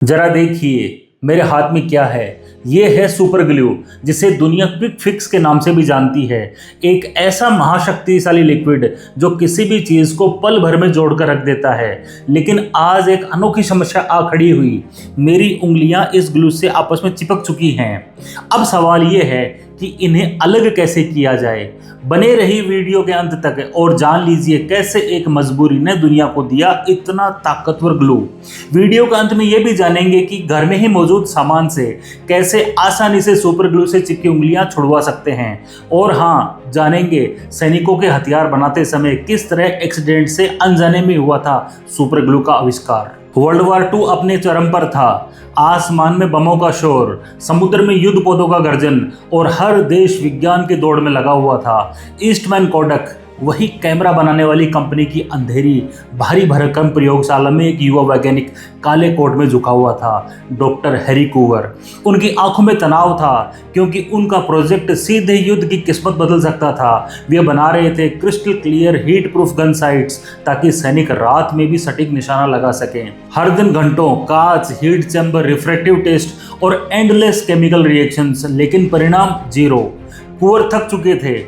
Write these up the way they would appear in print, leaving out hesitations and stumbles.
जरा देखिए मेरे हाथ में क्या है। ये है सुपर ग्लू, जिसे दुनिया क्विक फिक्स के नाम से भी जानती है। एक ऐसा महाशक्तिशाली लिक्विड जो किसी भी चीज़ को पल भर में जोड़कर रख देता है। लेकिन आज एक अनोखी समस्या आ खड़ी हुई। मेरी उंगलियां इस ग्लू से आपस में चिपक चुकी हैं। अब सवाल ये है कि इन्हें अलग कैसे किया जाए। बने रही वीडियो के अंत तक और जान लीजिए कैसे एक मजबूरी ने दुनिया को दिया इतना ताकतवर ग्लू। वीडियो के अंत में ये भी जानेंगे कि घर में ही मौजूद सामान से कैसे आसानी से सुपर ग्लू से चिपकी उंगलियां छुड़वा सकते हैं। और हाँ, जानेंगे सैनिकों के हथियार बनाते समय किस तरह एक्सीडेंट से अनजाने में हुआ था सुपर ग्लू का आविष्कार। वर्ल्ड वार 2 अपने चरम पर था। आसमान में बमों का शोर, समुद्र में युद्ध पौधों का गर्जन और हर देश विज्ञान की दौड़ में लगा हुआ था। ईस्टमैन कोडक, वही कैमरा बनाने वाली कंपनी की अंधेरी भारी भरकम प्रयोगशाला में एक युवा वैज्ञानिक काले कोट में झुका हुआ था, डॉक्टर हैरी कूवर। उनकी आंखों में तनाव था क्योंकि उनका प्रोजेक्ट सीधे युद्ध की किस्मत बदल सकता था। वे बना रहे थे crystal clear heat proof gun sites ताकि सैनिक रात में भी सटीक निशाना लगा सकें। हर दिन घंटों कांच, हीट चैम्बर, रिफ्रैक्टिव टेस्ट और एंडलेस केमिकल रिएक्शंस, लेकिन परिणाम जीरो। कूवर थक चुके थे।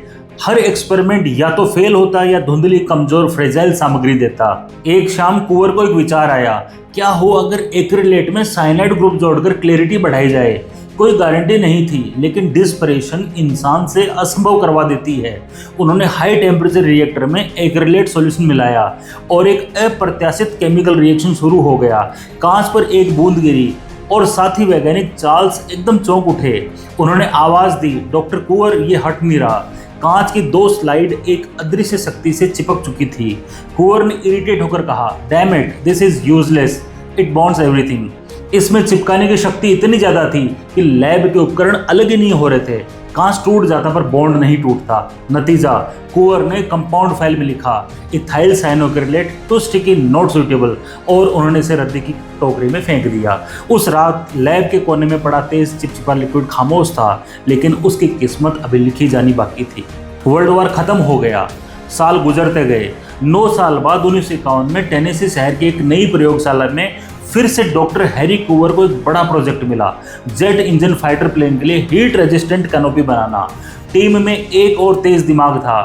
हर एक्सपेरिमेंट या तो फेल होता या धुंधली कमजोर फ्रेजाइल सामग्री देता। एक शाम कुंवर को एक विचार आया, क्या हो अगर एक्रिलेट में साइनाइड ग्रुप जोड़कर क्लैरिटी बढ़ाई जाए। कोई गारंटी नहीं थी, लेकिन डिस्परेशन इंसान से असंभव करवा देती है। उन्होंने हाई टेम्परेचर रिएक्टर में एक्रिलेट सॉल्यूशन मिलाया और एक अप्रत्याशित केमिकल रिएक्शन शुरू हो गया। कांच पर एक बूंद गिरी और साथी वैज्ञानिक चार्ल्स एकदम चौंक उठे। उन्होंने आवाज दी, डॉक्टर कुंवर, ये हट नहीं रहा। कांच की 2 स्लाइड एक अदृश्य शक्ति से चिपक चुकी थी। कुंवर ने इरिटेट होकर कहा, damn it, this is useless, it bonds everything. इसमें चिपकाने की शक्ति इतनी ज्यादा थी कि लैब के उपकरण अलग ही नहीं हो रहे थे। कांच टूट जाता पर बॉन्ड नहीं टूटता। नतीजा, कुंवर ने कंपाउंड फाइल में लिखा, ethyl cyanoacrylate too sticky not suitable, और उन्होंने इसे रद्दी की टोकरी में फेंक दिया। उस रात लैब के कोने में पड़ा तेज चिपचिपा लिक्विड खामोश था, लेकिन उसकी किस्मत अभी लिखी जानी बाकी थी। वर्ल्ड वार खत्म हो गया, साल गुजरते गए। 9 साल बाद 1951 में टेनेसी शहर की एक नई प्रयोगशाला में फिर से डॉक्टर हैरी कूवर को एक बड़ा प्रोजेक्ट मिला, जेट इंजन फाइटर प्लेन के लिए हीट रेजिस्टेंट कैनोपी बनाना। टीम में एक और तेज दिमाग था,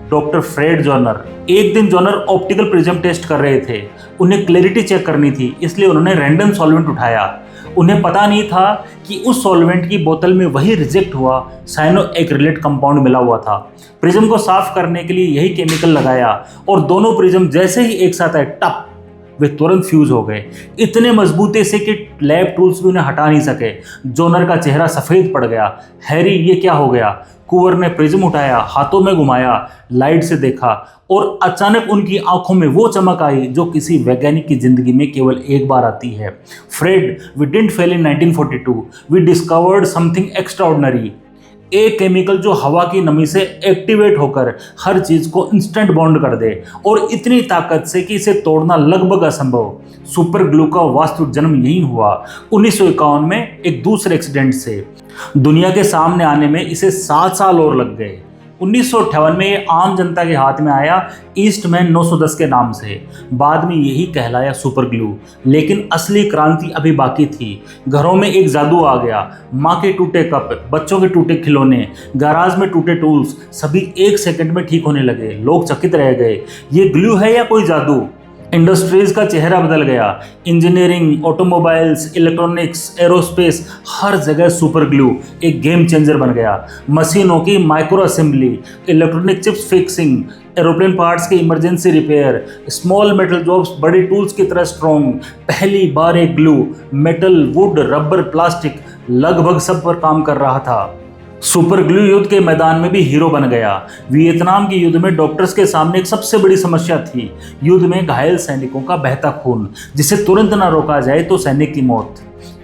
डॉक्टर फ्रेड जॉनर। एक दिन जॉनर ऑप्टिकल प्रिज्म टेस्ट कर रहे थे। उन्हें क्लैरिटी चेक करनी थी, इसलिए उन्होंने रैंडम सॉल्वेंट उठाया। उन्हें पता नहीं था कि उस सॉल्वेंट की बोतल में वही रिजेक्ट हुआ साइनो एक्रिलेट कंपाउंड मिला हुआ था। प्रिज्म को साफ करने के लिए यही केमिकल लगाया और दोनों प्रिज्म जैसे ही एक साथ आए, टप, वे तुरंत फ्यूज हो गए, इतने मजबूती से कि लैब टूल्स भी उन्हें हटा नहीं सके। जोनर का चेहरा सफेद पड़ गया। हैरी, ये क्या हो गया? कुंवर ने प्रिज्म उठाया, हाथों में घुमाया, लाइट से देखा और अचानक उनकी आंखों में वो चमक आई जो किसी वैज्ञानिक की जिंदगी में केवल एक बार आती है। Fred, we didn't fail in 1942, we discovered something extraordinary. एक केमिकल जो हवा की नमी से एक्टिवेट होकर हर चीज को इंस्टेंट बॉन्ड कर दे, और इतनी ताकत से कि इसे तोड़ना लगभग असंभव। सुपर ग्लू का वास्तविक जन्म यही हुआ 1951 में एक दूसरे एक्सीडेंट से। दुनिया के सामने आने में इसे 7 साल और लग गए। 1958 में ये आम जनता के हाथ में आया ईस्टमैन 910 के नाम से। बाद में यही कहलाया सुपर ग्लू। लेकिन असली क्रांति अभी बाकी थी। घरों में एक जादू आ गया। माँ के टूटे कप, बच्चों के टूटे खिलौने, गैराज में टूटे टूल्स, सभी 1 सेकंड में ठीक होने लगे। लोग चकित रह गए, ये ग्लू है या कोई जादू? इंडस्ट्रीज का चेहरा बदल गया। इंजीनियरिंग, ऑटोमोबाइल्स, इलेक्ट्रॉनिक्स, एरोस्पेस, हर जगह सुपर ग्लू एक गेम चेंजर बन गया। मशीनों की micro assembly, electronic chips fixing, aeroplane parts के emergency repair, small metal jobs बड़ी टूल्स की तरह स्ट्रॉन्ग। पहली बार एक glue metal, wood, rubber, plastic लगभग सब पर काम कर रहा था। सुपर ग्लू युद्ध के मैदान में भी हीरो बन गया। वियतनाम के युद्ध में डॉक्टर्स के सामने एक सबसे बड़ी समस्या थी, युद्ध में घायल सैनिकों का बहता खून, जिसे तुरंत न रोका जाए तो सैनिक की मौत।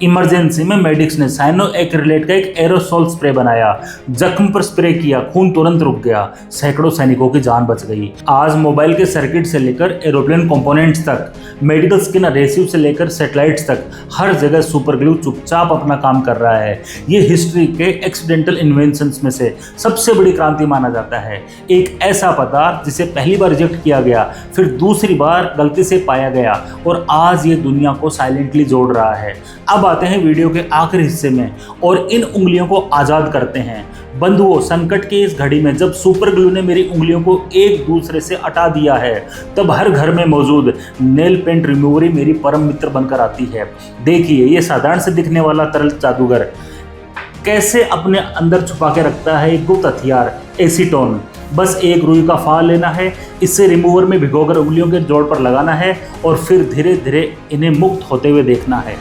इमरजेंसी में मेडिक्स ने साइनोएक्रिलेट का एक एरोसोल स्प्रे बनाया, जख्म पर स्प्रे किया, खून तुरंत रुक गया, सैकड़ों सैनिकों की जान बच गई। आज मोबाइल के सर्किट से लेकर एरोप्लेन कंपोनेंट्स तक, मेडिकल स्किन एडहेसिव से लेकर सैटेलाइट्स तक, हर जगह सुपर ग्लू चुपचाप अपना काम कर रहा है। ये हिस्ट्री के एक्सीडेंटल इन्वेंशंस में से सबसे बड़ी क्रांति माना जाता है। एक ऐसा पदार्थ जिसे पहली बार रिजेक्ट किया गया, फिर दूसरी बार गलती से पाया गया और आज ये दुनिया को साइलेंटली जोड़ रहा है। अब आते हैं वीडियो के आखिरी हिस्से में और इन उंगलियों को आज़ाद करते हैं। बंधुओं, संकट की इस घड़ी में जब सुपर ग्लू ने मेरी उंगलियों को एक दूसरे से हटा दिया है, तब हर घर में मौजूद नेल पेंट रिमूवर मेरी परम मित्र बनकर आती है। देखिए ये साधारण से दिखने वाला तरल जादूगर कैसे अपने अंदर छुपा के रखता है एक गुप्त हथियार, एसीटोन। बस एक रुई का फाल लेना है, इससे रिमूवर में भिगोकर उंगलियों के जोड़ पर लगाना है और फिर धीरे धीरे इन्हें मुक्त होते हुए देखना है।